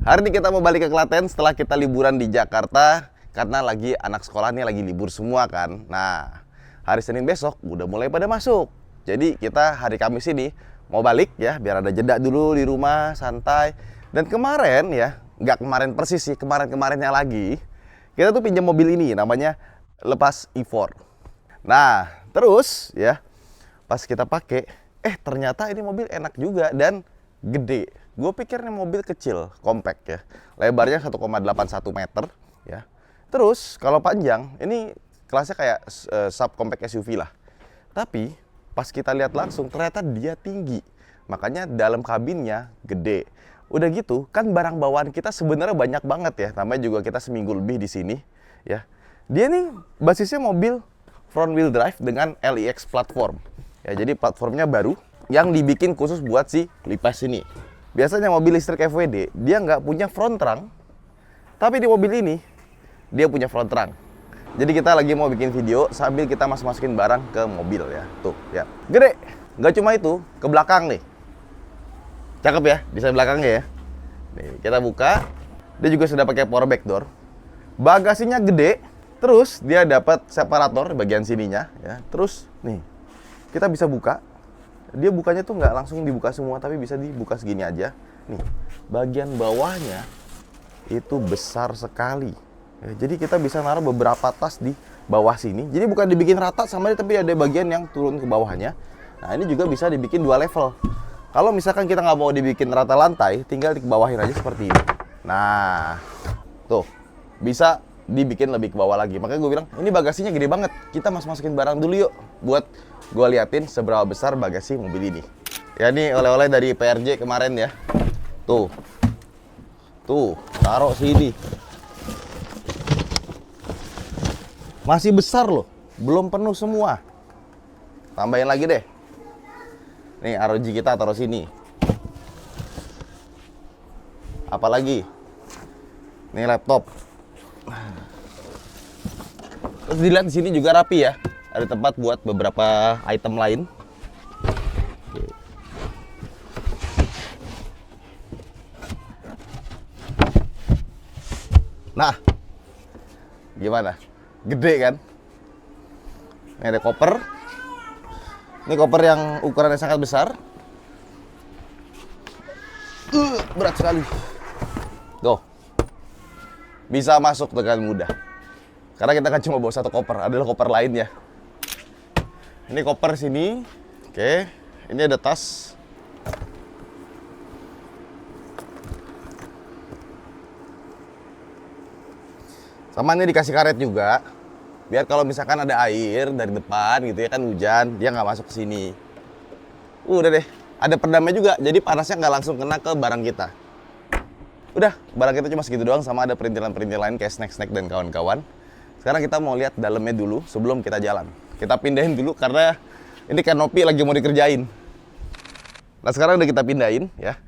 Hari ini kita mau balik ke Klaten setelah kita liburan di Jakarta. Karena lagi anak sekolah nih lagi libur semua kan. Nah, hari Senin besok udah mulai pada masuk. Jadi kita hari Kamis ini mau balik ya, biar ada jeda dulu di rumah, santai. Dan kemarin ya, nggak kemarin persis sih, kemarin-kemarinnya lagi, kita tuh pinjam mobil ini, namanya Lepas E4. Nah, terus ya, pas kita pakai, ternyata ini mobil enak juga dan gede. Gue pikir ini mobil kecil, compact ya. Lebarnya 1,81 meter ya. Terus kalau panjang, ini kelasnya kayak subcompact SUV lah. Tapi pas kita lihat langsung ternyata dia tinggi. Makanya dalam kabinnya gede. Udah gitu, kan barang bawaan kita sebenarnya banyak banget ya. Namanya juga kita seminggu lebih di sini ya. Dia nih basisnya mobil front wheel drive dengan LEX platform. Ya, jadi platformnya baru yang dibikin khusus buat si Lipas ini. Biasanya mobil listrik FWD, dia nggak punya front trunk, tapi di mobil ini, dia punya front trunk. Jadi kita lagi mau bikin video sambil kita masukin barang ke mobil ya. Tuh, ya. Gede. Nggak cuma itu, ke belakang nih. Cakep ya, bisa belakangnya ya. Nih, kita buka. Dia juga sudah pakai power back door. Bagasinya gede, terus dia dapat separator di bagian sininya ya. Terus nih, kita bisa buka. Dia bukanya tuh nggak langsung dibuka semua, tapi bisa dibuka segini aja. Nih, bagian bawahnya itu besar sekali. Ya, jadi kita bisa naruh beberapa tas di bawah sini. Jadi bukan dibikin rata sama dia, tapi ada bagian yang turun ke bawahnya. Nah, ini juga bisa dibikin 2 level. Kalau misalkan kita nggak mau dibikin rata lantai, tinggal dibawahin aja seperti ini. Nah, tuh, bisa dibikin lebih ke bawah lagi. Makanya gue bilang, ini bagasinya gede banget. Kita masukin barang dulu yuk, buat gue liatin seberapa besar bagasi mobil ini. Ya, ini oleh-oleh dari PRJ kemarin ya. Tuh, taruh sini. Masih besar loh, belum penuh semua. Tambahin lagi deh. Nih, ROG kita taruh sini. Apalagi? Nih laptop. Terus dilihat di sini juga rapi ya. Ada tempat buat beberapa item lain. Nah, gimana? Gede kan? Ini ada koper. Ini koper yang ukurannya sangat besar. Berat sekali. Tuh. Bisa masuk dengan mudah. Karena kita kan cuma bawa satu koper, adalah koper lainnya. Ini koper sini. Oke, ini ada tas. Sama ini dikasih karet juga. Biar kalau misalkan ada air dari depan gitu ya, kan hujan, dia nggak masuk ke sini. Udah deh, ada peredamnya juga, jadi panasnya nggak langsung kena ke barang kita. Udah, barang kita cuma segitu doang, sama ada perintilan-perintilan lain kayak snack-snack dan kawan-kawan. Sekarang kita mau lihat dalamnya dulu sebelum kita jalan. Kita pindahin dulu karena ini kanopi lagi mau dikerjain. Nah, sekarang udah kita pindahin ya.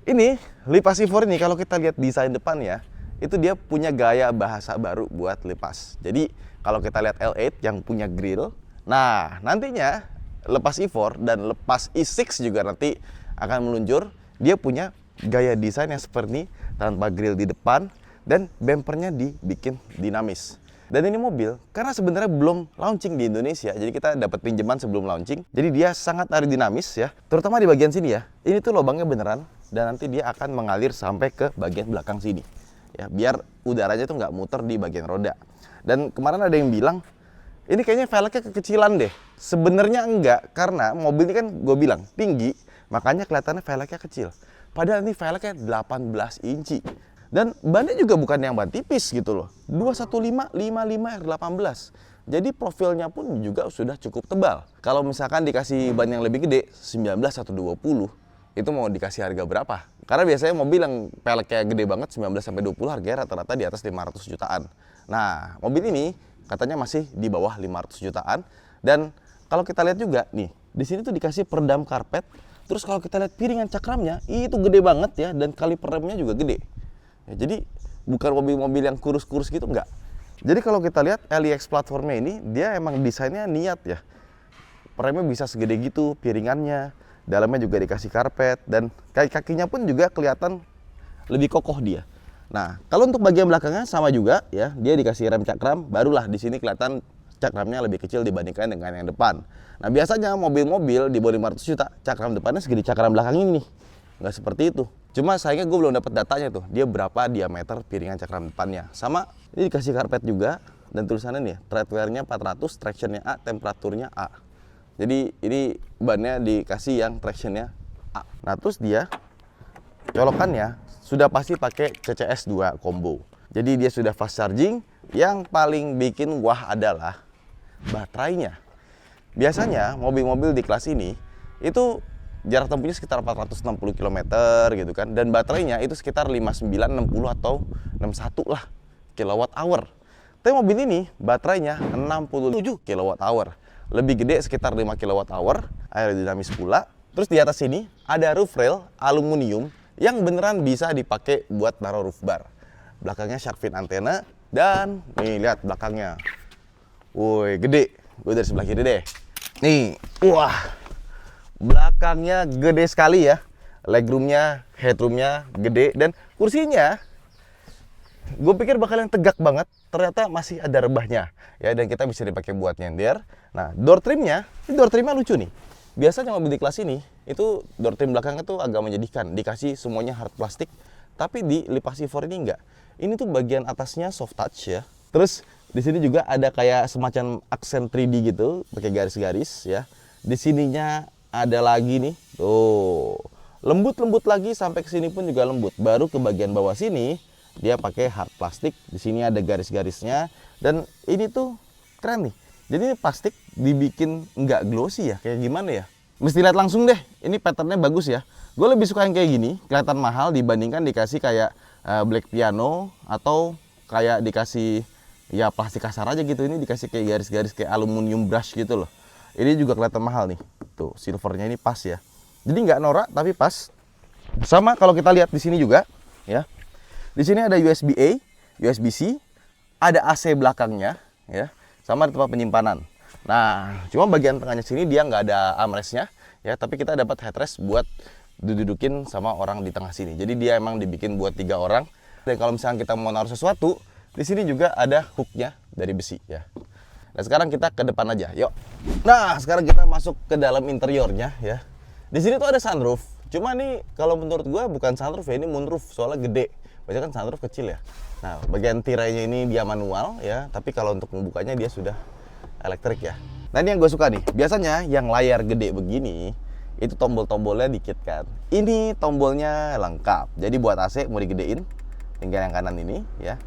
Ini Lipas E4 ini kalau kita lihat desain depannya, itu dia punya gaya bahasa baru buat Lipas. Jadi kalau kita lihat L8 yang punya grill, nah nantinya Lepas E4 dan Lepas E6 juga nanti akan meluncur. Dia punya gaya desain yang seperti ini, tanpa grill di depan dan bempernya dibikin dinamis. Dan ini mobil, karena sebenarnya belum launching di Indonesia, jadi kita dapat pinjaman sebelum launching. Jadi dia sangat aerodinamis ya, terutama di bagian sini ya. Ini tuh lubangnya beneran, dan nanti dia akan mengalir sampai ke bagian belakang sini. Ya, biar udaranya tuh nggak muter di bagian roda. Dan kemarin ada yang bilang, ini kayaknya velgnya kekecilan deh. Sebenarnya enggak, karena mobil ini kan gue bilang tinggi, makanya kelihatannya velgnya kecil. Padahal ini velgnya 18 inci. Dan bannya juga bukan yang ban tipis gitu loh. 215 55 R18. Jadi profilnya pun juga sudah cukup tebal. Kalau misalkan dikasih ban yang lebih gede, 19 atau 20, itu mau dikasih harga berapa? Karena biasanya mobil yang velgnya gede banget 19 sampai 20 harganya rata-rata di atas 500 jutaan. Nah, mobil ini katanya masih di bawah 500 jutaan. Dan kalau kita lihat juga nih, di sini tuh dikasih peredam karpet. Terus kalau kita lihat piringan cakramnya, itu gede banget ya, dan kaliper remnya juga gede. Ya, jadi bukan mobil-mobil yang kurus-kurus gitu, enggak. Jadi kalau kita lihat LEX platformnya ini, dia emang desainnya niat ya. Remnya bisa segede gitu, piringannya, dalamnya juga dikasih karpet, dan kaki-kakinya pun juga kelihatan lebih kokoh dia. Nah, kalau untuk bagian belakangnya sama juga ya, dia dikasih rem cakram, barulah di sini kelihatan cakramnya lebih kecil dibandingkan dengan yang depan. Nah, biasanya mobil-mobil di bawah 500 juta, cakram depannya segede cakram belakang ini nih. Nggak seperti itu. Cuma sayangnya gue belum dapat datanya tuh, dia berapa diameter piringan cakram depannya. Sama, ini dikasih karpet juga, dan tulisannya nih, tread wear-nya 400, traction-nya A, temperaturnya A. Jadi ini bannya dikasih yang traction-nya A. Nah, terus dia colokannya sudah pasti pakai CCS 2 combo. Jadi dia sudah fast charging. Yang paling bikin wah adalah baterainya. Biasanya mobil-mobil di kelas ini itu jarak tempuhnya sekitar 460 km gitu kan. Dan baterainya itu sekitar 59, 60 atau 61 lah kilowatt hour. Tapi mobil ini baterainya 67 kilowatt hour. Lebih gede sekitar 5 kilowatt hour, aerodinamis pula. Terus di atas sini ada roof rail aluminium yang beneran bisa dipakai buat naruh roof bar. Belakangnya shark fin antena dan nih lihat belakangnya. Woi, gede. Gue dari sebelah kiri deh. Nih, wah. Belakangnya gede sekali ya. Legroomnya, headroomnya gede dan kursinya gue pikir bakal yang tegak banget, ternyata masih ada rebahnya ya, dan kita bisa dipakai buat nyender. Nah, door trimnya lucu nih. Biasanya mobil di kelas ini itu door trim belakangnya tuh agak menyedihkan, dikasih semuanya hard plastik, tapi di Lipas C4 ini enggak. Ini tuh bagian atasnya soft touch ya. Terus di sini juga ada kayak semacam aksen 3D gitu, pakai garis-garis ya. Di sininya ada lagi nih, tuh lembut-lembut lagi, sampai ke sini pun juga lembut. Baru ke bagian bawah sini dia pakai hard plastik. Di sini ada garis-garisnya dan ini tuh keren nih. Jadi ini plastik dibikin nggak glossy ya, kayak gimana ya? Mesti lihat langsung deh. Ini patternnya bagus ya. Gue lebih suka yang kayak gini, kelihatan mahal dibandingkan dikasih kayak black piano atau kayak dikasih ya plastik kasar aja gitu. Ini dikasih kayak garis-garis kayak aluminium brush gitu loh. Ini juga kelihatan mahal nih. Tuh silvernya ini pas ya. Jadi nggak norak tapi pas. Sama kalau kita lihat di sini juga ya. Di sini ada USB A, USB C, ada AC belakangnya ya. Sama di tempat penyimpanan. Nah, cuma bagian tengahnya sini dia nggak ada armrestnya ya, tapi kita dapat headrest buat dudukin sama orang di tengah sini. Jadi dia emang dibikin buat 3 orang. Dan kalau misalnya kita mau naruh sesuatu, di sini juga ada hooknya dari besi ya. Nah, sekarang kita ke depan aja, yuk. Nah, sekarang kita masuk ke dalam interiornya ya. Di sini tuh ada sunroof. Cuma nih kalau menurut gua bukan sunroof ya, ini moonroof soalnya gede. Biasanya kan sunroof kecil ya. Nah, bagian tirainya ini dia manual ya, tapi kalau untuk membukanya dia sudah elektrik ya. Nah, ini yang gue suka nih. Biasanya yang layar gede begini, itu tombol-tombolnya dikit kan. Ini tombolnya lengkap. Jadi buat AC mau digedein, tinggal yang kanan ini ya.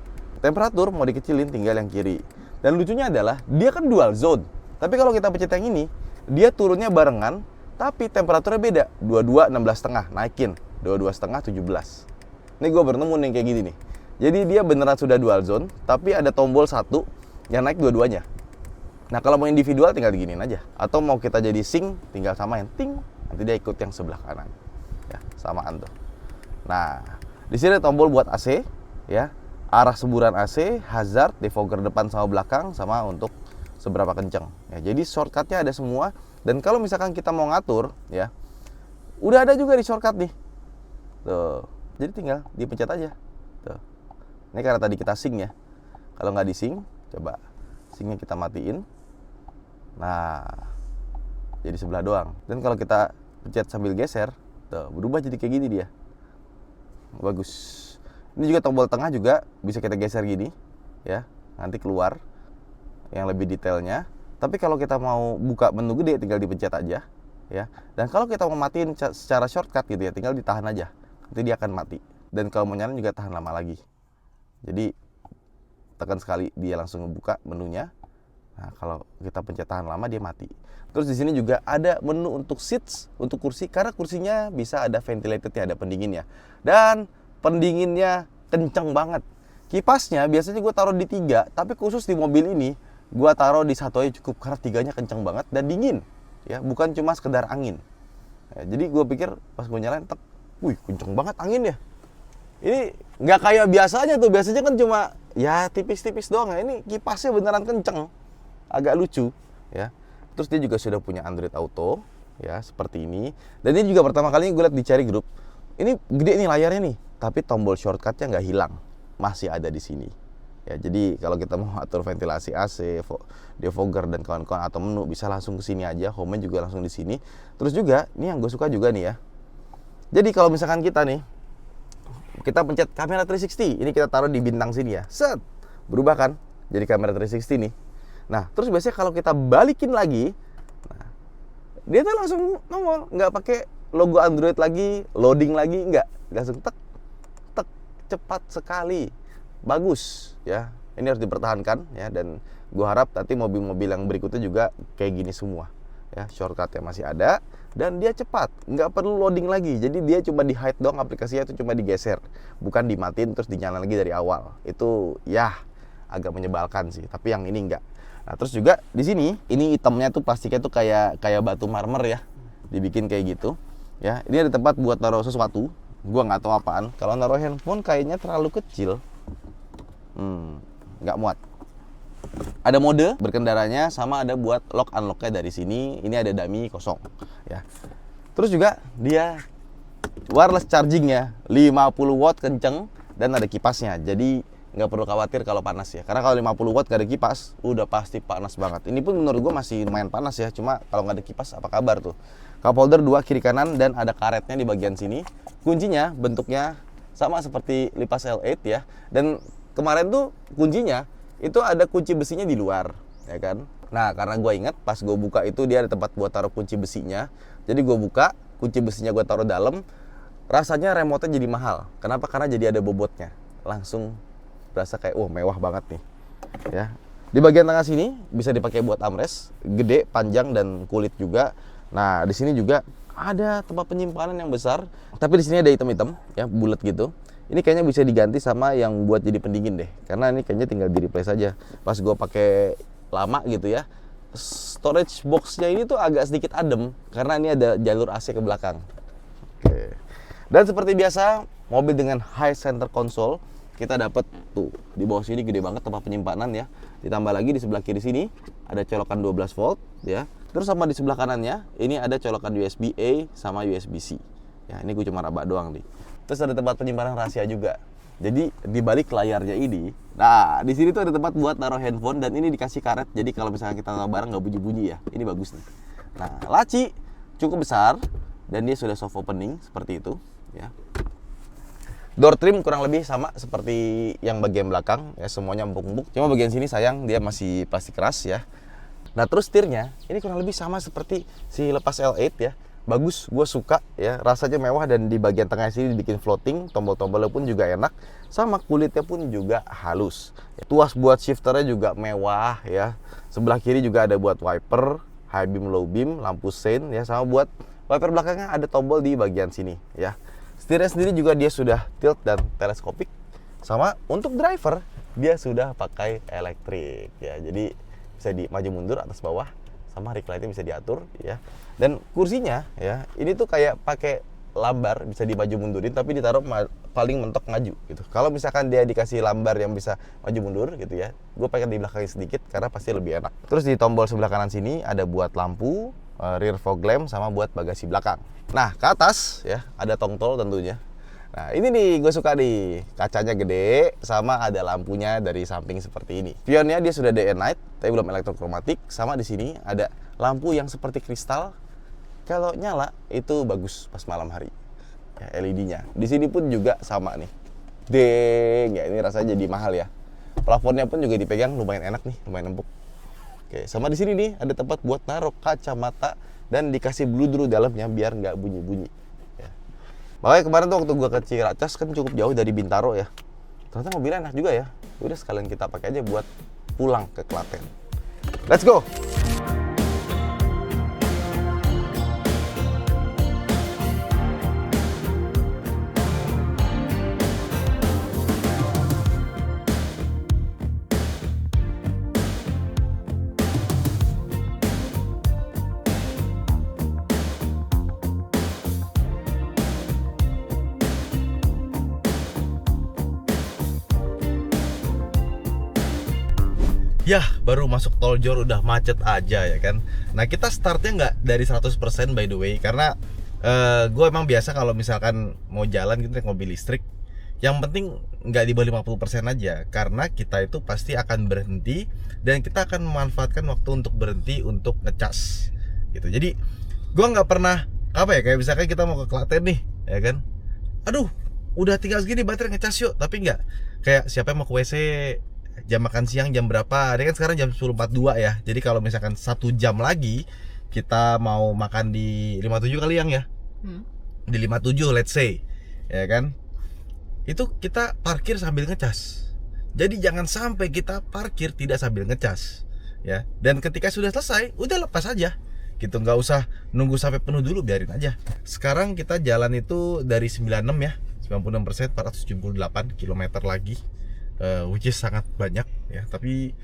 Temperatur mau dikecilin, tinggal yang kiri. Dan lucunya adalah, dia kan dual zone. Tapi kalau kita pencet yang ini, dia turunnya barengan, tapi temperaturnya beda. 22, 16,5, naikin. 22,5, 17. Ini gue baru nemu nih kayak gini nih. Jadi dia beneran sudah dual zone, tapi ada tombol satu yang naik dua-duanya. Nah, kalau mau individual tinggal diginiin aja. Atau mau kita jadi sync, tinggal samain ting, nanti dia ikut yang sebelah kanan. Ya, samaan tuh. Nah, di sini tombol buat AC ya. Arah semburan AC, hazard, defogger depan sama belakang, sama untuk seberapa kencang. Ya, jadi shortcutnya ada semua. Dan kalau misalkan kita mau ngatur ya, udah ada juga di shortcut nih. Tuh. Jadi tinggal dipencet aja. Tuh. Ini karena tadi kita sync ya. Kalau nggak di sync, coba syncnya kita matiin. Nah, jadi sebelah doang. Dan kalau kita pencet sambil geser, tuh, berubah jadi kayak gini dia. Bagus. Ini juga tombol tengah juga bisa kita geser gini, ya. Nanti keluar yang lebih detailnya. Tapi kalau kita mau buka menu gede, tinggal dipencet aja, ya. Dan kalau kita mau matiin secara shortcut gitu ya, tinggal ditahan aja. Nanti dia akan mati. Dan kalau mau nyalain juga tahan lama lagi. Jadi tekan sekali dia langsung ngebuka menunya. Nah, kalau kita pencet tahan lama dia mati. Terus di sini juga ada menu untuk seats, untuk kursi, karena kursinya bisa ada ventilated ya, ada pendinginnya. Dan pendinginnya kenceng banget. Kipasnya biasanya gue taruh di 3, tapi khusus di mobil ini gue taruh di 1 aja cukup, karena 3-nya kenceng banget dan dingin. Ya, bukan cuma sekedar angin. Ya, jadi gue pikir pas gue nyalain, wih kenceng banget angin ya. Ini nggak kayak biasanya tuh, biasanya kan cuma ya tipis-tipis doang ya. Ini kipasnya beneran kenceng, agak lucu ya. Terus dia juga sudah punya Android Auto ya, seperti ini. Dan ini juga pertama kali gue lihat di Cherry Group. Ini gede nih layarnya nih, tapi tombol shortcutnya nggak hilang, masih ada di sini. Ya, jadi kalau kita mau atur ventilasi AC, defogger dan kawan-kawan atau menu bisa langsung ke sini aja, home-nya juga langsung di sini. Terus juga, ini yang gue suka juga nih ya. Jadi kalau misalkan kita pencet kamera 360, ini kita taruh di bintang sini ya. Set, berubah kan jadi kamera 360 nih. Nah, terus biasanya kalau kita balikin lagi, nah, dia tuh langsung nongol, nggak pakai logo Android lagi, loading lagi, nggak, langsung tek, cepat sekali. Bagus ya, ini harus dipertahankan ya, dan gue harap nanti mobil-mobil yang berikutnya juga kayak gini semua ya, shortcutnya masih ada dan dia cepat, nggak perlu loading lagi. Jadi dia cuma di hide doang, aplikasinya itu cuma digeser, bukan dimatiin terus dinyalain lagi dari awal. Itu ya agak menyebalkan sih, tapi yang ini enggak. Nah, terus juga di sini ini hitamnya tuh plastiknya tuh kayak batu marmer ya, dibikin kayak gitu ya. Ini ada tempat buat naruh sesuatu, gua nggak tahu apaan. Kalau naruh handphone kayaknya terlalu kecil, nggak muat. Ada mode berkendaranya, sama ada buat lock unlocknya dari sini. Ini ada dummy kosong ya. Terus juga dia wireless chargingnya 50 watt kenceng dan ada kipasnya. Jadi nggak perlu khawatir kalau panas ya. Karena kalau 50 watt gak ada kipas, udah pasti panas banget. Ini pun menurut gue masih lumayan panas ya. Cuma kalau nggak ada kipas apa kabar tuh. Cup holder 2 kiri kanan dan ada karetnya di bagian sini. Kuncinya bentuknya sama seperti Lipas L8 ya. Dan kemarin tuh kuncinya itu ada kunci besinya di luar, ya kan? Nah, karena gue ingat pas gue buka itu dia ada tempat buat taruh kunci besinya. Jadi gue buka, kunci besinya gue taruh dalam. Rasanya remote-nya jadi mahal. Kenapa? Karena jadi ada bobotnya. Langsung berasa kayak mewah banget nih. Ya. Di bagian tengah sini bisa dipakai buat armrest, gede, panjang dan kulit juga. Nah, di sini juga ada tempat penyimpanan yang besar, tapi di sini ada hitam-hitam ya, bulat gitu. Ini kayaknya bisa diganti sama yang buat jadi pendingin deh, karena ini kayaknya tinggal di replace aja. Pas gue pakai lama gitu ya, storage boxnya ini tuh agak sedikit adem karena ini ada jalur AC ke belakang. Oke. Dan seperti biasa, mobil dengan high center console kita dapat tuh di bawah sini gede banget tempat penyimpanan ya. Ditambah lagi di sebelah kiri sini ada colokan 12 volt ya. Terus sama di sebelah kanannya ini ada colokan USB A sama USB C. Ya, ini gue cuma raba doang nih. Terus ada tempat penyimpanan rahasia juga. Jadi di balik layarnya ini, nah di sini tuh ada tempat buat taruh handphone dan ini dikasih karet. Jadi kalau misalnya kita taruh barang nggak bunyi-bunyi ya, ini bagus nih. Nah, laci cukup besar dan dia sudah soft opening seperti itu ya. Door trim kurang lebih sama seperti yang bagian belakang ya, semuanya empuk-empuk. Cuma bagian sini sayang dia masih plastik keras ya. Nah, terus setirnya ini kurang lebih sama seperti si Lipas L8 ya. Bagus, gue suka ya, rasanya mewah dan di bagian tengah sini dibikin floating, tombol-tombolnya pun juga enak, sama kulitnya pun juga halus. Tuas buat shifternya juga mewah ya. Sebelah kiri juga ada buat wiper, high beam, low beam, lampu sein ya, sama buat wiper belakangnya ada tombol di bagian sini ya. Setirnya sendiri juga dia sudah tilt dan teleskopik, sama untuk driver dia sudah pakai elektrik ya. Jadi bisa di maju mundur atas bawah, sama ring lightnya bisa diatur ya. Dan kursinya ya, ini tuh kayak pakai lambar, bisa dimaju mundurin tapi ditaruh paling mentok maju gitu. Kalau misalkan dia dikasih lambar yang bisa maju mundur gitu ya, gue pengen di belakangnya sedikit karena pasti lebih enak. Terus di tombol sebelah kanan sini ada buat lampu, rear fog lamp, sama buat bagasi belakang. Nah, ke atas ya ada tongtol tentunya. Nah, ini nih gue suka nih, kacanya gede sama ada lampunya dari samping seperti ini. Pionnya dia sudah day and night, tapi belum elektrokromatik. Sama di sini ada lampu yang seperti kristal. Kalau nyala itu bagus pas malam hari. Ya, LED-nya. Di sini pun juga sama nih. Deng, ya ini rasanya jadi mahal ya. Plafonnya pun juga dipegang lumayan enak nih, lumayan empuk. Oke, sama di sini nih ada tempat buat naruh kacamata dan dikasih bludru dalamnya biar nggak bunyi-bunyi. Ya. Makanya kemarin tuh waktu gua ke Ciracas kan cukup jauh dari Bintaro ya. Ternyata mobilnya enak juga ya. Udah sekalian kita pakai aja buat pulang ke Klaten. Let's go! Yah, baru masuk tol Jor udah macet aja ya kan. Nah, kita startnya nggak dari 100% by the way. Karena gue emang biasa kalau misalkan mau jalan gitu naik mobil listrik, Yang penting nggak di bawah 50% aja, karena kita itu pasti akan berhenti dan kita akan memanfaatkan waktu untuk berhenti untuk ngecas gitu. Jadi gua nggak pernah apa ya, kayak misalkan kita mau ke Klaten nih ya kan, aduh udah tinggal segini baterai, ngecas yuk. Tapi nggak, kayak siapa yang mau ke WC, jam makan siang jam berapa, ini kan sekarang jam 10.42 ya. Jadi kalau misalkan 1 jam lagi kita mau makan di 57 kali yang ya, di 57 let's say ya kan, itu kita parkir sambil ngecas. Jadi jangan sampai kita parkir tidak sambil ngecas ya. Dan ketika sudah selesai, udah lepas aja gitu, nggak usah nunggu sampai penuh dulu, biarin aja. Sekarang kita jalan itu dari 96 ya, 96%, 478 km lagi, which is sangat banyak ya. Tapi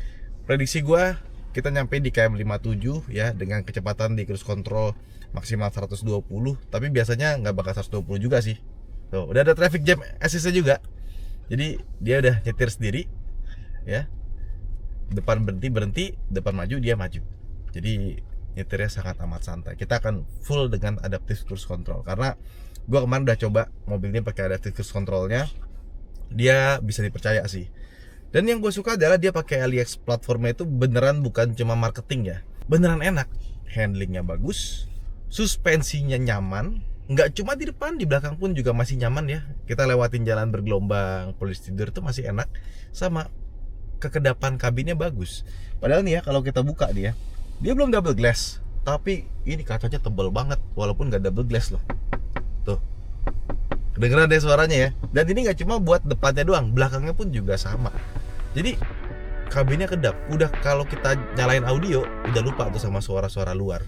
prediksi gua kita nyampe di KM 57 ya, dengan kecepatan di cruise control maksimal 120. Tapi biasanya nggak bakal 120 juga sih. Tuh, udah ada traffic jam assist juga. Jadi dia udah nyetir sendiri ya. Depan berhenti, depan maju dia maju. Jadi nyetirnya sangat amat santai. Kita akan full dengan adaptive cruise control, karena gua kemarin udah coba mobilnya pakai adaptive cruise controlnya. Dia bisa dipercaya sih. Dan yang gue suka adalah dia pakai LX platformnya itu beneran bukan cuma marketing ya. Beneran enak. Handlingnya bagus, suspensinya nyaman. Nggak cuma di depan, di belakang pun juga masih nyaman ya. Kita lewatin jalan bergelombang, polisi tidur itu masih enak. Sama kekedapan kabinnya bagus. Padahal nih ya, kalau kita buka dia belum double glass, tapi ini kacanya tebal banget walaupun nggak double glass loh. Tuh, kedengeran deh suaranya ya. Dan ini nggak cuma buat depannya doang, belakangnya pun juga sama. Jadi kabinnya kedap. Udah kalau kita nyalain audio, udah lupa tuh sama suara-suara luar.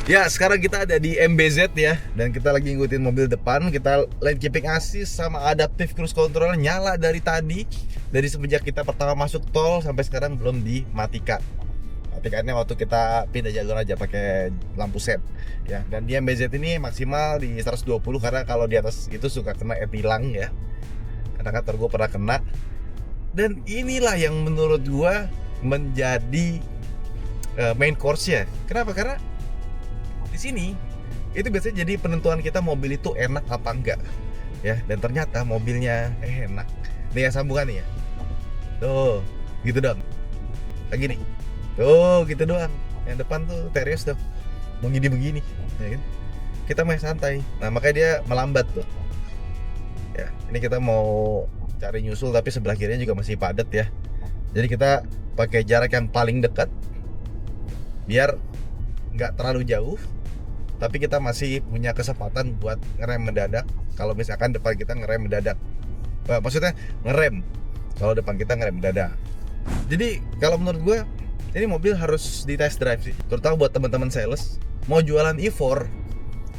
Ya, sekarang kita ada di MBZ ya, dan kita lagi ngikutin mobil depan. Kita lane keeping assist sama adaptive cruise control nyala dari tadi. Dari semenjak kita pertama masuk tol sampai sekarang belum dimatikan. Matikannya waktu kita pindah jalur aja pakai lampu set ya. Dan di MBZ ini maksimal di 120, karena kalau di atas itu suka kena tilang ya. Karena kantor gue pernah kena. Dan inilah yang menurut gue menjadi main course ya. Kenapa? Karena di sini itu biasanya jadi penentuan kita mobil itu enak apa enggak ya. Dan ternyata mobilnya enak. Nih ya sambungan nih ya, tuh gitu dong, lagi nih, tuh gitu doang. Yang depan tuh Terios tuh begini ya kan? Kita main santai. Nah makanya dia melambat tuh ya. Ini kita mau cari nyusul, tapi sebelah kirinya juga masih padat ya. Jadi kita pakai jarak yang paling dekat biar nggak terlalu jauh, tapi kita masih punya kesempatan buat ngerem mendadak kalau misalkan depan kita ngerem mendadak. Maksudnya ngerem kalau depan kita ngerem mendadak. Jadi kalau menurut gue ini mobil harus di test drive sih, terutama buat teman-teman sales mau jualan E4.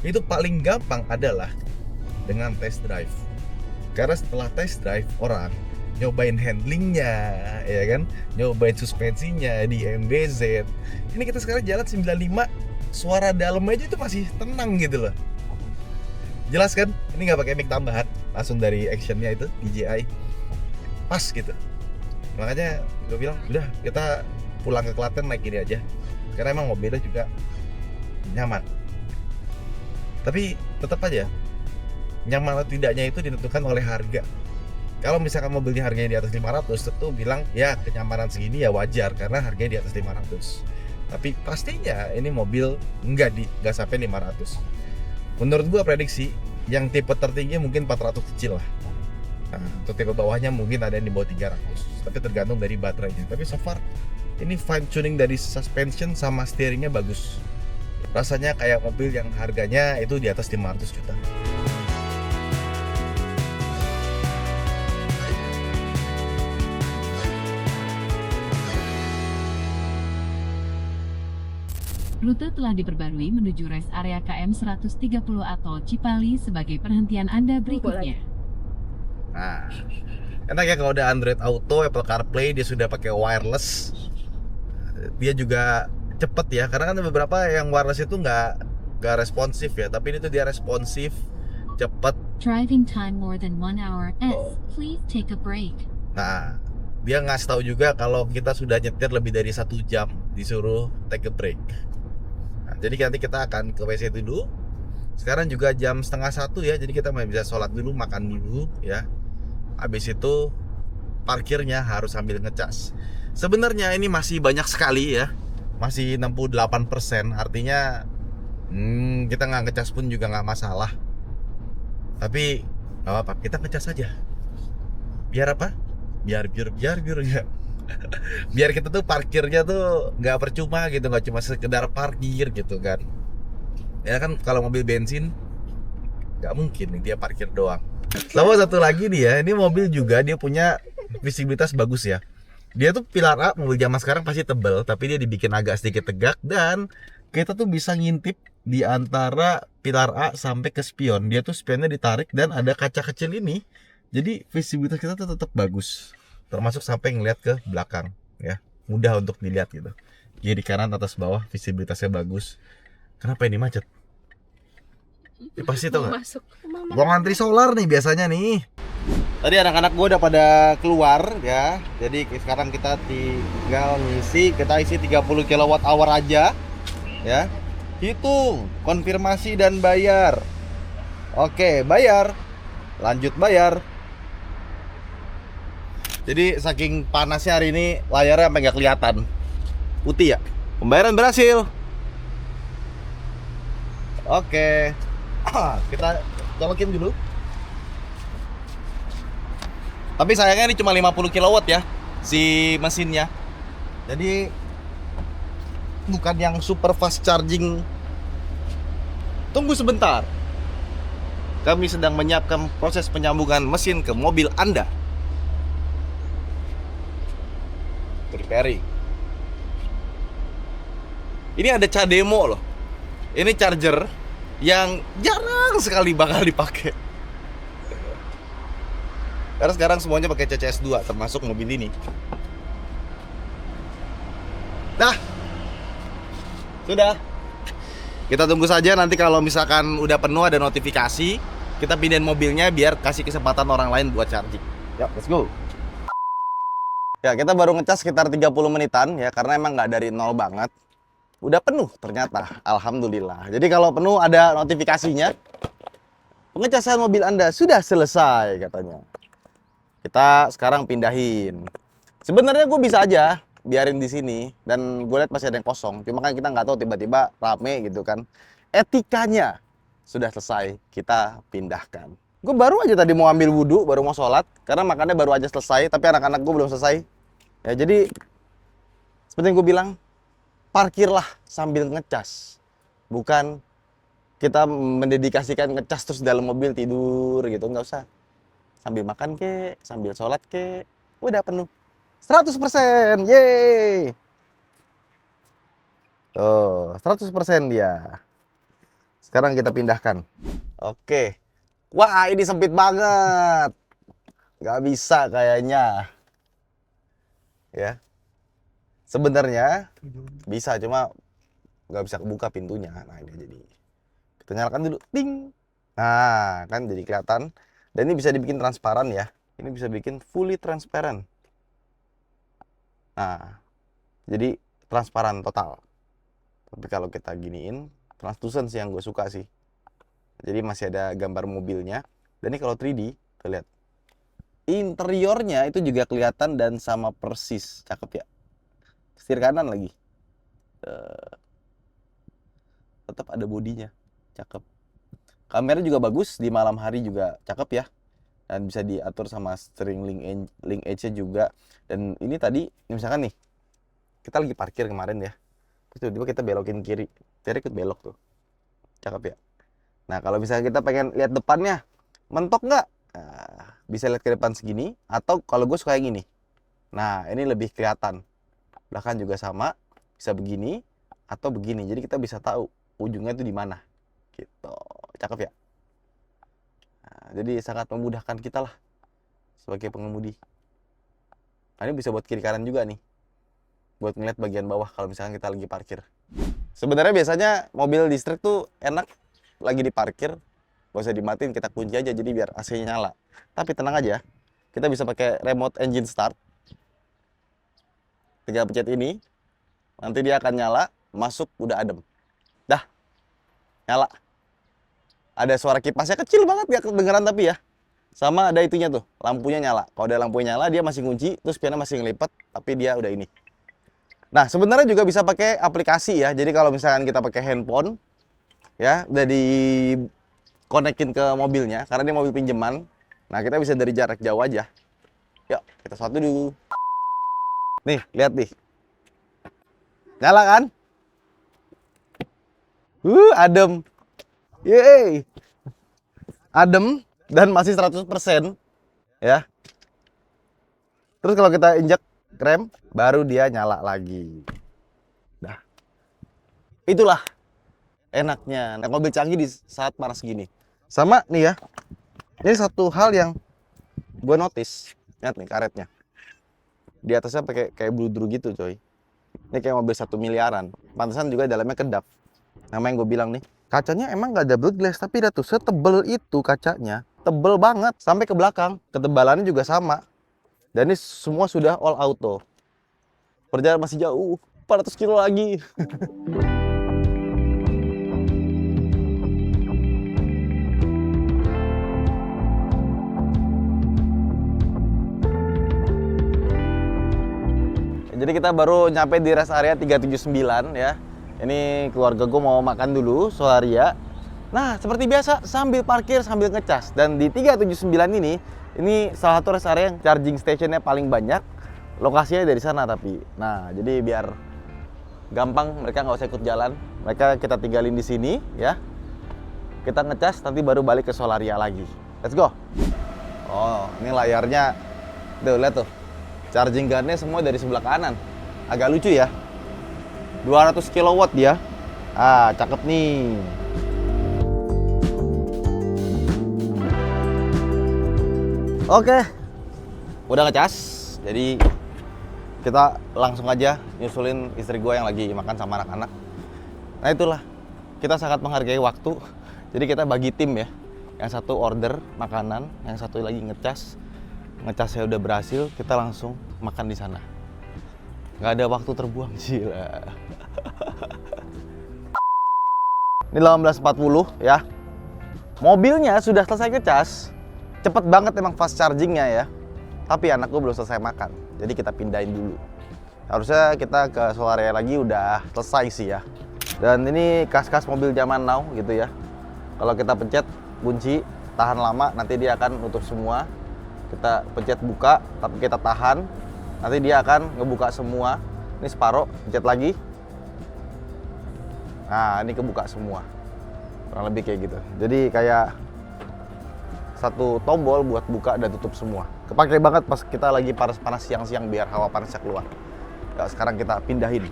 Itu paling gampang adalah dengan test drive, karena setelah test drive orang nyobain handlingnya ya kan, nyobain suspensinya di MBZ. Ini kita sekarang jalan 95, suara dalam aja itu masih tenang gitu loh. Jelas kan? Ini nggak pakai mic tambahan, langsung dari actionnya itu DJI, pas gitu. Makanya gue bilang udah kita pulang ke Klaten naik ini aja, karena emang mobilnya juga nyaman. Tapi tetap aja nyaman atau tidaknya itu ditentukan oleh harga. Kalau misalkan mobilnya harganya di atas 500, tentu bilang ya kenyamanan segini ya wajar karena harganya di atas 500. Tapi pastinya ini mobil nggak sampai 500. Menurut gua prediksi yang tipe tertinggi mungkin 400 kecil lah. Nah, untuk tipe bawahnya mungkin ada yang di bawah 300. Tapi tergantung dari baterainya. Tapi so far ini fine tuning dari suspension sama steeringnya bagus. Rasanya kayak mobil yang harganya itu di atas 500 juta. Rute telah diperbarui menuju rest area KM 130 atau Cipali sebagai perhentian Anda berikutnya. Nah, enak ya kalau ada Android Auto, Apple CarPlay, dia sudah pakai wireless. Dia juga cepet ya, karena kan beberapa yang wireless itu nggak responsif ya, tapi ini tuh dia responsif, cepet. Driving time more than 1 hour. Please take a break. Nah, dia ngasih tahu juga kalau kita sudah nyetir lebih dari 1 jam disuruh take a break. Nah, jadi nanti kita akan ke WC dulu. Sekarang juga jam setengah 1 ya, jadi kita bisa sholat dulu, makan dulu ya. Habis itu parkirnya harus sambil ngecas. Sebenarnya ini masih banyak sekali ya, masih 68%. Artinya kita nggak ngecas pun juga nggak masalah. Tapi nggak apa-apa, kita ngecas aja. Biar apa? Biar ya. Biar kita tuh parkirnya tuh nggak percuma gitu, nggak cuma sekedar parkir gitu kan. Ya kan kalau mobil bensin nggak mungkin nih dia parkir doang. Sama satu lagi nih ya, ini mobil juga dia punya visibilitas bagus ya. Dia tuh pilar A, mobil zaman sekarang pasti tebel, tapi dia dibikin agak sedikit tegak dan kita tuh bisa ngintip di antara pilar A sampai ke spion. Dia tuh spionnya ditarik dan ada kaca kecil ini. Jadi visibilitas kita tuh tetap bagus. Termasuk sampai ngeliat ke belakang ya. Mudah untuk dilihat gitu. Kiri kanan atas bawah visibilitasnya bagus. Kenapa ini macet? Ya, pasti tau gak? Gua ngantri solar nih biasanya nih. Tadi anak-anak gue udah pada keluar ya. Jadi sekarang kita tinggal ngisi. Kita isi 30 kWh aja ya. Hitung, konfirmasi dan bayar. Oke, bayar. Lanjut bayar. Jadi saking panasnya hari ini layarnya sampai nggak kelihatan. Putih ya. Pembayaran berhasil. Oke. Kita colokin dulu. Tapi sayangnya ini cuma 50 kW ya si mesinnya. Jadi bukan yang super fast charging. Tunggu sebentar. Kami sedang menyiapkan proses penyambungan mesin ke mobil Anda. Preparing. Ini ada CHAdeMO loh. Ini charger yang jarang sekali bakal dipakai. Karena sekarang semuanya pakai CCS2 termasuk mobil ini. Dah. Sudah. Kita tunggu saja nanti kalau misalkan udah penuh ada notifikasi, kita pindahin mobilnya biar kasih kesempatan orang lain buat charging. Ya, let's go. Ya, kita baru ngecas sekitar 30 menitan ya karena emang nggak dari nol banget. Udah penuh ternyata, alhamdulillah. Jadi kalau penuh ada notifikasinya, pengecasan mobil Anda sudah selesai katanya. Kita sekarang pindahin. Sebenarnya gue bisa aja biarin di sini dan gue lihat masih ada yang kosong. Cuma kan kita nggak tahu tiba-tiba rame gitu kan. Etikanya sudah selesai, kita pindahkan. Gue baru aja tadi mau ambil wudhu, baru mau sholat karena makannya baru aja selesai, tapi anak-anak gue belum selesai. Ya jadi seperti yang gue bilang, parkirlah sambil ngecas, bukan kita mendedikasikan ngecas terus dalam mobil tidur gitu, nggak usah. Sambil makan ke, sambil sholat ke, udah penuh 100%, yeay. Tuh 100% dia. Sekarang kita pindahkan. Oke, wah ini sempit banget, nggak bisa kayaknya ya. Sebenarnya bisa, cuma nggak bisa kebuka pintunya. Nah ini jadi kita nyalakan dulu, ding. Nah kan jadi kelihatan. Dan ini bisa dibikin transparan ya. Ini bisa bikin fully transparent. Nah jadi transparan total. Tapi kalau kita giniin, translucent sih yang gue suka sih. Jadi masih ada gambar mobilnya. Dan ini kalau 3D, kita lihat interiornya itu juga kelihatan dan sama persis, cakep ya. Setir kanan lagi, tetap ada bodinya, cakep. Kamera juga bagus, di malam hari juga cakep ya. Dan bisa diatur sama steering link edge-nya juga. Dan ini tadi, misalkan nih, kita lagi parkir kemarin ya. Terus tiba-tiba kita belokin kiri, kiri ikut belok tuh, cakep ya. Nah kalau misalnya kita pengen lihat depannya, mentok nggak? Nah, bisa lihat ke depan segini, atau kalau gue suka yang ini. Nah ini lebih kelihatan. Belakang juga sama, bisa begini atau begini. Jadi kita bisa tahu ujungnya itu di mana. Gitu. Cakep ya? Nah, jadi sangat memudahkan kita lah sebagai pengemudi. Nah, ini bisa buat kiri kanan juga nih. Buat ngeliat bagian bawah kalau misalkan kita lagi parkir. Sebenarnya biasanya mobil listrik tuh enak lagi diparkir, gak usah dimatiin, kita kunci aja jadi biar AC-nya nyala. Tapi tenang aja, kita bisa pakai remote engine start. tinggal pencet ini. Nanti dia akan nyala, masuk udah adem. Dah, nyala. Ada suara kipasnya kecil banget, gak kedengeran tapi ya. Sama ada itunya tuh, lampunya nyala. Kalau ada lampunya nyala, dia masih kunci, terus spionnya masih ngelipat, tapi dia udah ini. Nah, sebenarnya juga bisa pakai aplikasi ya. Jadi kalau misalkan kita pakai handphone, ya, udah di konekin ke mobilnya, karena dia mobil pinjaman. Nah, kita bisa dari jarak jauh aja. Yuk, kita satu dulu. Nih, lihat nih. Nyala kan? Adem. Yeay. Adem dan masih 100% ya. Terus kalau kita injak rem, baru dia nyala lagi. Dah. Itulah enaknya naik mobil canggih di saat panas gini. Sama nih ya. Ini satu hal yang gue notice. Lihat nih karetnya. Di atasnya pakai kayak bludru gitu, coy. Ini kayak mobil 1 miliaran. Pantesan juga dalamnya kedap. Nama yang gue bilang nih, kacanya emang nggak double glass, tapi dah tuh setebel itu kacanya. Tebel banget sampai ke belakang. Ketebalannya juga sama. Dan ini semua sudah all auto. Perjalanan masih jauh, 400 kilo lagi. Jadi kita baru nyampe di rest area 379 ya. Ini keluarga gue mau makan dulu, Solaria. Nah, seperti biasa sambil parkir sambil ngecas. Dan di 379 ini salah satu rest area yang charging stationnya paling banyak. Lokasinya dari sana tapi. Nah, jadi biar gampang mereka nggak usah ikut jalan. Mereka kita tinggalin di sini ya. Kita ngecas nanti baru balik ke Solaria lagi. Let's go. Oh, ini layarnya. Tuh, lihat tuh. Charging gunnya semua dari sebelah kanan. Agak lucu ya. 200 kW dia. Ah, cakep nih. Oke. Udah ngecas. Jadi kita langsung aja nyusulin istri gue yang lagi makan sama anak-anak. Nah, itulah. Kita sangat menghargai waktu. Jadi kita bagi tim ya. Yang satu order makanan, yang satu lagi ngecas. Ngecasnya udah berhasil, kita langsung makan di sana. Nggak ada waktu terbuang, gila. Ini 18.40 ya. Mobilnya sudah selesai ngecas. Cepet banget emang fast chargingnya ya. Tapi anak gue belum selesai makan. Jadi kita pindahin dulu. Harusnya kita ke Solaria lagi udah selesai sih ya. Dan ini kas-kas mobil zaman now gitu ya. Kalau kita pencet kunci, tahan lama, nanti dia akan nutup semua. Kita pencet buka, tapi kita tahan. Nanti dia akan ngebuka semua. Ini separuh, pencet lagi. Nah, ini kebuka semua. Kurang lebih kayak gitu. Jadi kayak satu tombol buat buka dan tutup semua. Kepakai banget pas kita lagi panas-panas siang-siang biar hawa panasnya keluar. Ya, sekarang kita pindahin.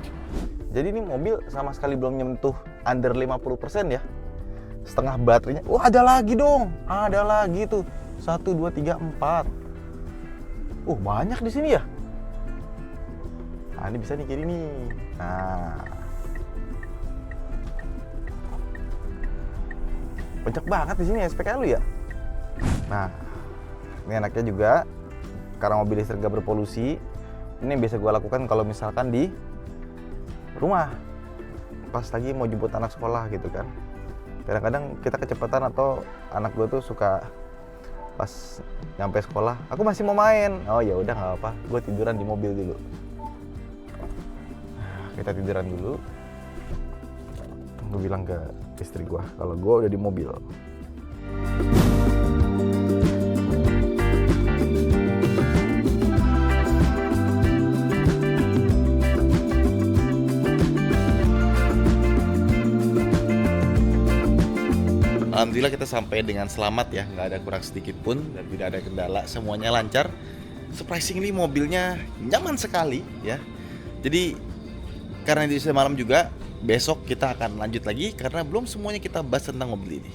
Jadi ini mobil sama sekali belum nyentuh under 50% ya. Setengah baterainya. Wah, ada lagi dong. Ada lagi tuh. 1, 2, 3, 4. Banyak di sini ya. Nah, ini bisa nih kiri nih. Nah. Banyak banget di sini SPKL ya. Nah, ini enaknya juga karena mobil listrik gak berpolusi. Ini yang biasa gue lakukan kalau misalkan di rumah pas lagi mau jemput anak sekolah gitu kan. Kadang-kadang kita kecepatan atau anak gue tuh suka pas nyampe sekolah, aku masih mau main. Oh ya udah nggak apa, gue tiduran di mobil dulu. Kita tiduran dulu. Gue bilang ke istri gue kalau gue udah di mobil. Alhamdulillah kita sampai dengan selamat ya, nggak ada kurang sedikit pun dan tidak ada kendala, semuanya lancar. Surprisingly mobilnya nyaman sekali ya. Jadi karena ini sudah malam juga, besok kita akan lanjut lagi karena belum semuanya kita bahas tentang mobil ini.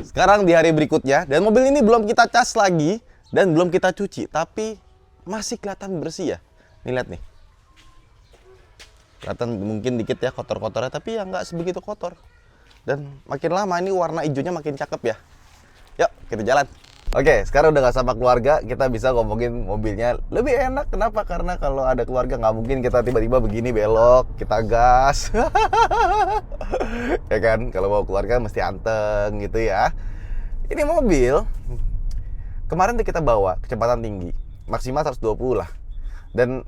Sekarang di hari berikutnya dan mobil ini belum kita cas lagi dan belum kita cuci, tapi masih kelihatan bersih ya. Nih lihat nih. Kelihatan mungkin dikit ya kotor-kotornya, tapi ya nggak sebegitu kotor. Dan makin lama ini warna hijaunya makin cakep ya. Yuk, kita jalan. Oke, sekarang udah gak sama keluarga, kita bisa ngomongin mobilnya lebih enak. Kenapa? Karena kalau ada keluarga nggak mungkin kita tiba-tiba begini belok, kita gas. Ya kan, kalau bawa keluarga mesti anteng gitu ya. Ini mobil, kemarin tuh kita bawa kecepatan tinggi, maksimal 120 lah. Dan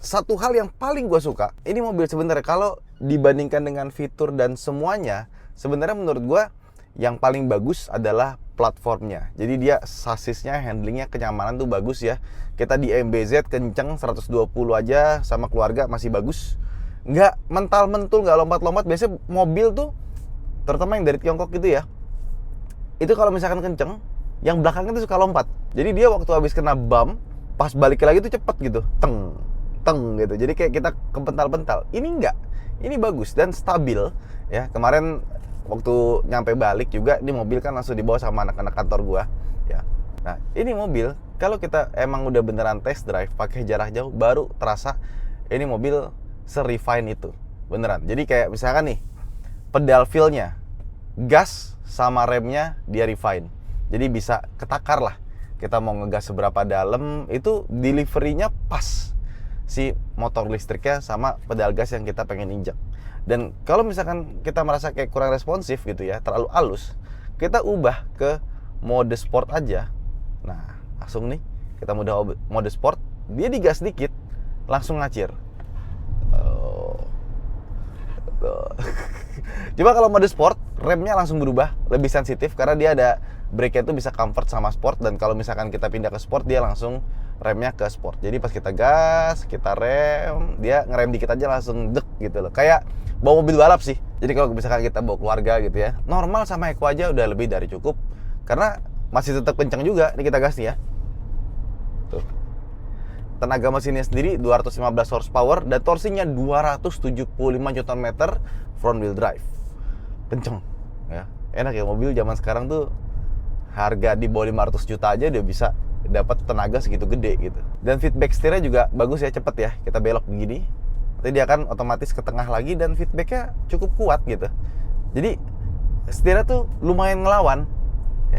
satu hal yang paling gue suka, ini mobil sebenarnya kalau dibandingkan dengan fitur dan semuanya, sebenarnya menurut gue yang paling bagus adalah platformnya. Jadi dia sasisnya, handlingnya, kenyamanan tuh bagus ya. Kita di MBZ kenceng 120 aja sama keluarga masih bagus. Nggak mental-mentul, nggak lompat-lompat. Biasanya mobil tuh, terutama yang dari Tiongkok gitu ya, itu kalau misalkan kenceng, yang belakangnya tuh suka lompat. Jadi dia waktu habis kena bump, pas balik lagi tuh cepet gitu, teng gitu. Jadi kayak kita kepental-pental. Ini enggak, ini bagus dan stabil ya. Kemarin waktu nyampe balik juga, ini mobil kan langsung dibawa sama anak-anak kantor gua ya. Nah ini mobil kalau kita emang udah beneran test drive pakai jarak jauh, baru terasa ini mobil se-refine itu beneran. Jadi kayak misalkan nih, pedal feel-nya, gas sama remnya dia refine. Jadi bisa ketakar lah, kita mau ngegas seberapa dalam, itu delivery-nya pas si motor listriknya sama pedal gas yang kita pengen injak. Dan kalau misalkan kita merasa kayak kurang responsif gitu ya, terlalu halus, kita ubah ke mode sport aja. Nah langsung nih kita mode sport, dia digas dikit langsung ngacir. Coba kalau mode sport, remnya langsung berubah, lebih sensitif karena dia ada brake-nya tuh bisa comfort sama sport. Dan kalau misalkan kita pindah ke sport, dia langsung remnya ke sport. Jadi pas kita gas, kita rem, dia ngerem dikit aja langsung dek gitu loh. Kayak bawa mobil balap sih. Jadi kalau misalkan kita bawa keluarga gitu ya, normal sama Eco aja udah lebih dari cukup. Karena masih tetap kencang juga. Ini kita gas nih ya. Tuh. Tenaga mesinnya sendiri 215 horsepower dan torsinya 275 Nm front wheel drive. Kenceng ya. Enak ya, mobil zaman sekarang tuh harga di bawah 500 juta aja udah bisa dapat tenaga segitu gede gitu. Dan feedback setirnya juga bagus ya, cepet ya. Kita belok begini, nanti dia akan otomatis ke tengah lagi dan feedbacknya cukup kuat gitu. Jadi setirnya tuh lumayan ngelawan.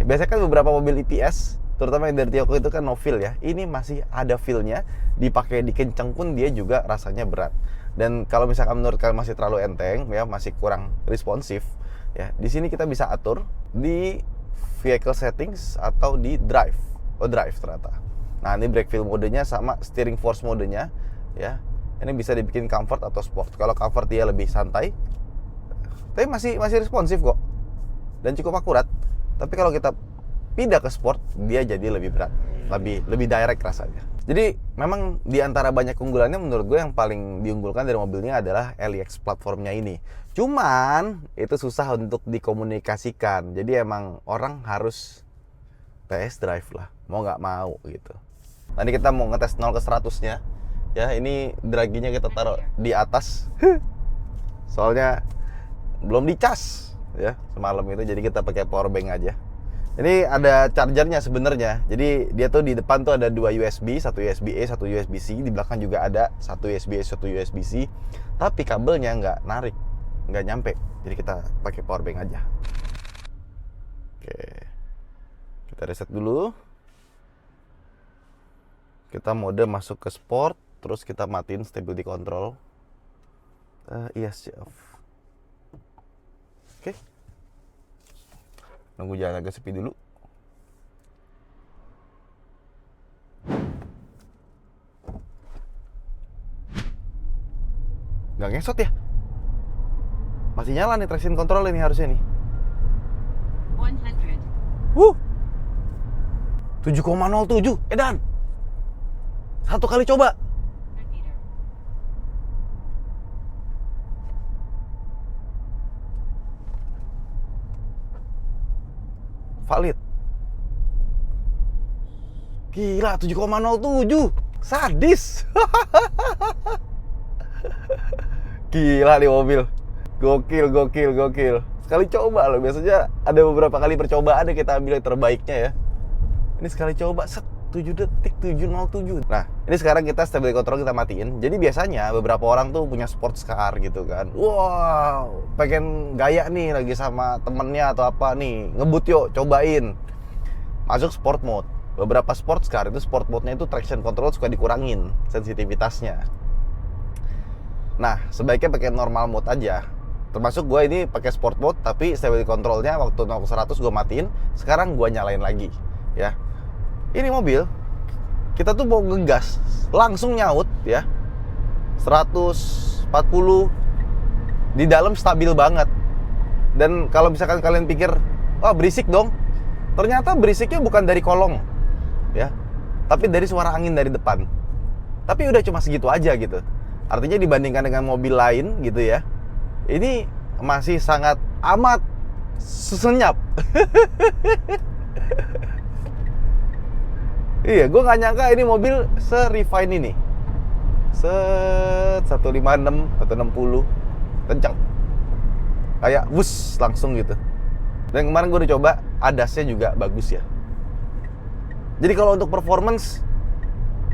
Biasanya kan beberapa mobil EPS, terutama yang dari Tiongkok itu kan no feel ya. Ini masih ada feel-nya, dipakai dikenceng pun dia juga rasanya berat. Dan kalau misalkan menurut kalian masih terlalu enteng ya, masih kurang responsif ya, di sini kita bisa atur di vehicle settings atau di drive. Oh, drive ternyata. Nah, ini brake feel modenya sama steering force modenya ya. Ini bisa dibikin comfort atau sport. Kalau comfort dia lebih santai, tapi masih responsif kok. Dan cukup akurat. Tapi kalau kita pindah ke sport, dia jadi lebih berat, lebih direct rasanya. Jadi memang di antara banyak keunggulannya, menurut gue yang paling diunggulkan dari mobilnya adalah LEX platformnya ini. Cuman itu susah untuk dikomunikasikan. Jadi emang orang harus test drive lah, mau nggak mau gitu. Nanti kita mau ngetes 0 ke 100-nya. Ya, ini draginya kita taruh di atas. Soalnya belum dicas ya semalam itu, jadi kita pakai power bank aja. Ini ada chargernya sebenarnya. Jadi dia tuh di depan tuh ada 2 USB, satu USB-A, satu USB-C. Di belakang juga ada satu USB-A, satu USB-C. Tapi kabelnya nggak narik, nggak nyampe. Jadi kita pakai power bank aja. Oke, kita reset dulu. Kita mode masuk ke sport, terus kita matiin stability control. Yes, off. Oke. Nunggu jalan agak sepi dulu. Nggak ngesot ya? Masih nyala nih traction control ini harusnya nih. 7,07 edan. Satu kali coba. Valid. Gila, 7,07. Sadis. Gila nih mobil. Gokil. Sekali coba loh. Biasanya ada beberapa kali percobaan kita ambil yang terbaiknya ya. Ini sekali coba, 7 detik 707. Nah, ini sekarang kita stability control kita matiin. Jadi biasanya beberapa orang tuh punya sports car gitu kan. Wow, pengen gaya nih lagi sama temennya atau apa nih, ngebut yuk, cobain. masuk sport mode. Beberapa sports car itu sport mode-nya itu traction control suka dikurangin sensitivitasnya. Nah, sebaiknya pakai normal mode aja. Termasuk gue ini pakai sport mode, tapi stability controlnya waktu 0 ke 100 gue matiin. Sekarang gue nyalain lagi, ya. Ini mobil, kita tuh mau ngegas, langsung nyaut, ya. 140 di dalam stabil banget. Dan kalau misalkan kalian pikir, wah berisik dong. Ternyata berisiknya bukan dari kolong, ya. Tapi dari suara angin dari depan. Tapi udah cuma segitu aja gitu. Artinya dibandingkan dengan mobil lain gitu ya, ini masih sangat amat senyap. Iya, gue nggak nyangka ini mobil se-refine ini. 156, 160, kencang. Kayak bus langsung gitu. Dan kemarin gue udah coba, ADAS-nya juga bagus ya. Jadi kalau untuk performance,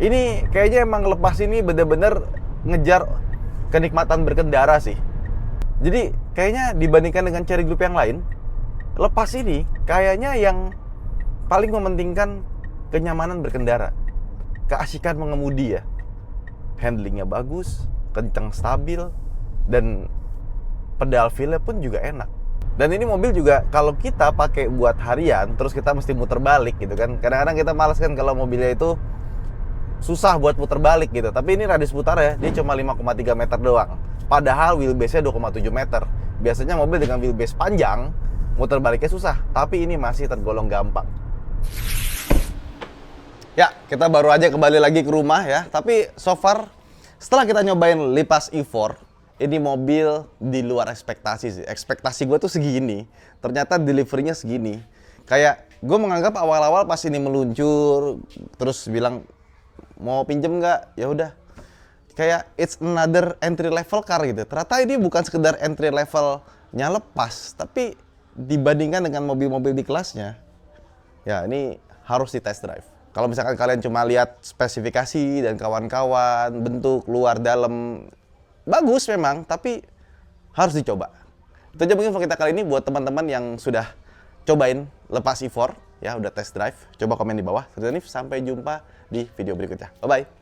ini kayaknya emang lepas ini bener-bener ngejar kenikmatan berkendara sih. Jadi kayaknya dibandingkan dengan Cherry Group yang lain, lepas ini kayaknya yang paling mementingkan kenyamanan berkendara, keasikan mengemudi ya. Handlingnya bagus, kencang stabil, dan pedal feel-nya pun juga enak. Dan ini mobil juga kalau kita pakai buat harian, terus kita mesti muter balik gitu kan. Kadang-kadang kita malas kan kalau mobilnya itu susah buat puter balik gitu. Tapi ini radius putarnya dia cuma 5,3 meter doang. Padahal wheelbase-nya 2,7 meter. Biasanya mobil dengan wheelbase panjang muter baliknya susah, tapi ini masih tergolong gampang. Ya, kita baru aja kembali lagi ke rumah ya. Tapi so far setelah kita nyobain Lipas E4, ini mobil di luar ekspektasi sih. Ekspektasi gue tuh segini, ternyata deliverynya segini. Kayak gue menganggap awal-awal pas ini meluncur, terus bilang mau pinjem nggak? Ya udah, kayak it's another entry level car gitu. Ternyata ini bukan sekedar entry levelnya lepas, tapi dibandingkan dengan mobil-mobil di kelasnya, ya ini harus di test drive. Kalau misalkan kalian cuma lihat spesifikasi dan kawan-kawan, bentuk luar dalam bagus memang, tapi harus dicoba. Itu aja mungkin info kita kali ini buat teman-teman yang sudah cobain Lipas E4 ya, udah test drive. Coba komen di bawah. Sampai jumpa di video berikutnya. Bye bye.